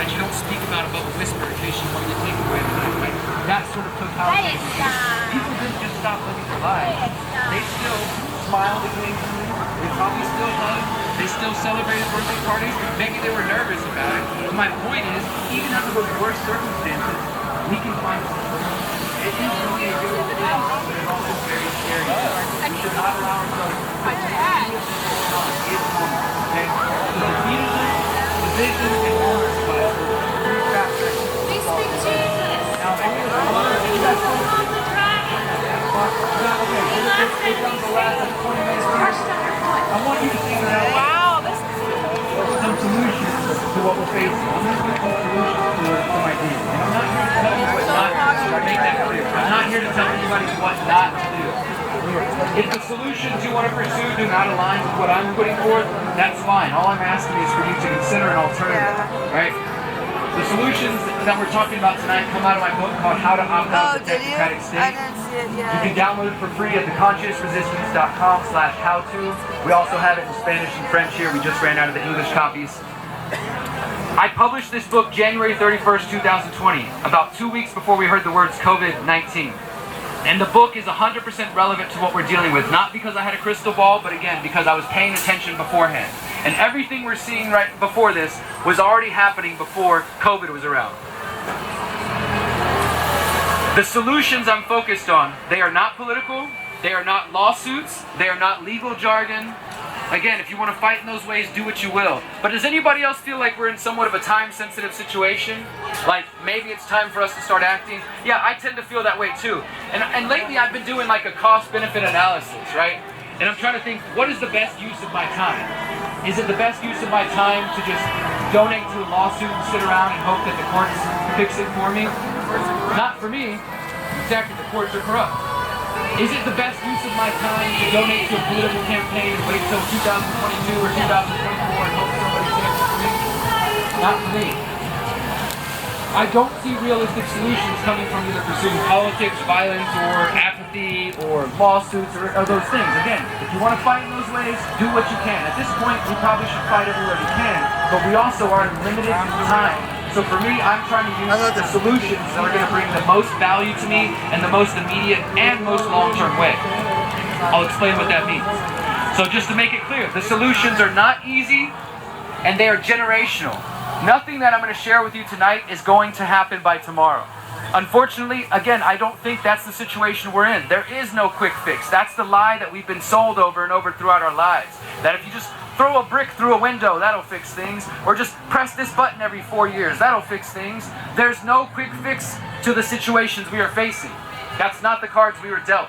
that you don't speak about above a whisper in case you want to get taken away tonight, right? That sort of totalitarian. People didn't just stop living their lives. They still smiled occasionally. They probably still hugged. They still celebrated birthday parties. Maybe they were nervous about it. But my point is, even under the worst circumstances, we can find something. It is really a good thing, but it's also very scary. We should not allow ourselves to see what's going on is normal. Okay? So repeatedly, division and illness class were three factors. We speak Jesus. Now, maybe it's a lot of we've done the last 20 minutes. I want you to think about some solutions to what we're facing. I'm going to give some solutions to my dream. And I'm not here to tell you what not to do. I make that clear. I'm not here to tell anybody what not to do. If the solutions you want to pursue do not align with what I'm putting forth, that's fine. All I'm asking is for you to consider an alternative, right? The solutions that we're talking about tonight come out of my book called How to Opt Out of the Technocratic State. I didn't see it yet. You can download it for free at theconsciousresistance.com/how-to. We also have it in Spanish and French here. We just ran out of the English copies. I published this book January 31st, 2020, about 2 weeks before we heard the words COVID-19. And the book is 100% relevant to what we're dealing with, not because I had a crystal ball, but again, because I was paying attention beforehand. And everything we're seeing right before this was already happening before COVID was around. The solutions I'm focused on, they are not political, they are not lawsuits, they are not legal jargon. Again, if you want to fight in those ways, do what you will. But does anybody else feel like we're in somewhat of a time-sensitive situation? Like, maybe it's time for us to start acting? Yeah, I tend to feel that way too. And lately I've been doing like a cost-benefit analysis, right? And I'm trying to think, what is the best use of my time? Is it the best use of my time to just donate to a lawsuit and sit around and hope that the courts fix it for me? Not for me. Exactly, the courts are corrupt. Is it the best use of my time to donate to a political campaign and wait till 2022 or 2024 and hope somebody takes it for me? Not for me. I don't see realistic solutions coming from either pursuing politics, violence, or apathy, or lawsuits, or those things. Again, if you want to fight in those ways, do what you can. At this point, we probably should fight everywhere we can, but we also are limited in time. So for me, I'm trying to use the solutions that are going to bring the most value to me and the most immediate and most long-term way. I'll explain what that means. So just to make it clear, the solutions are not easy and they are generational. Nothing that I'm going to share with you tonight is going to happen by tomorrow. Unfortunately, again, I don't think that's the situation we're in. There is no quick fix. That's the lie that we've been sold over and over throughout our lives. That if you just throw a brick through a window, that'll fix things. Or just press this button every 4 years, that'll fix things. There's no quick fix to the situations we are facing. That's not the cards we were dealt.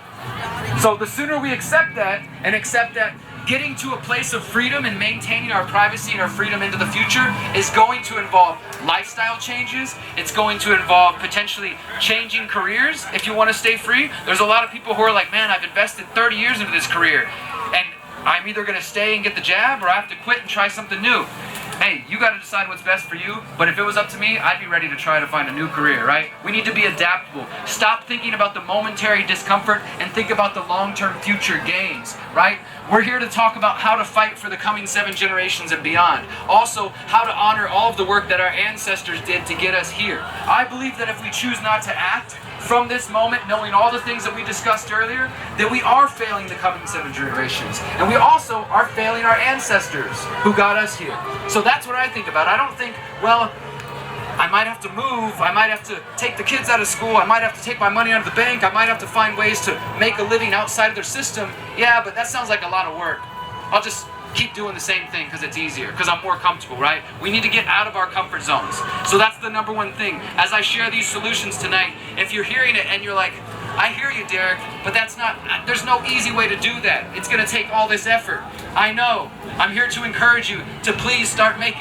So the sooner we accept that, and accept that getting to a place of freedom and maintaining our privacy and our freedom into the future is going to involve lifestyle changes. It's going to involve potentially changing careers if you want to stay free. There's a lot of people who are like, man, I've invested 30 years into this career and I'm either going to stay and get the jab or I have to quit and try something new. Hey, you got to decide what's best for you, but if it was up to me, I'd be ready to try to find a new career, right? We need to be adaptable. Stop thinking about the momentary discomfort and think about the long-term future gains, right? We're here to talk about how to fight for the coming 7 generations and beyond. Also, how to honor all of the work that our ancestors did to get us here. I believe that if we choose not to act from this moment, knowing all the things that we discussed earlier, that we are failing the coming 7 generations. And we also are failing our ancestors who got us here. So that's what I think about. I don't think, well, I might have to move, I might have to take the kids out of school, I might have to take my money out of the bank, I might have to find ways to make a living outside of their system. Yeah, but that sounds like a lot of work. I'll just keep doing the same thing because it's easier, because I'm more comfortable, right? We need to get out of our comfort zones. So that's the number one thing. As I share these solutions tonight, if you're hearing it and you're like, I hear you, Derek, but there's no easy way to do that. It's going to take all this effort. I know. I'm here to encourage you to please start making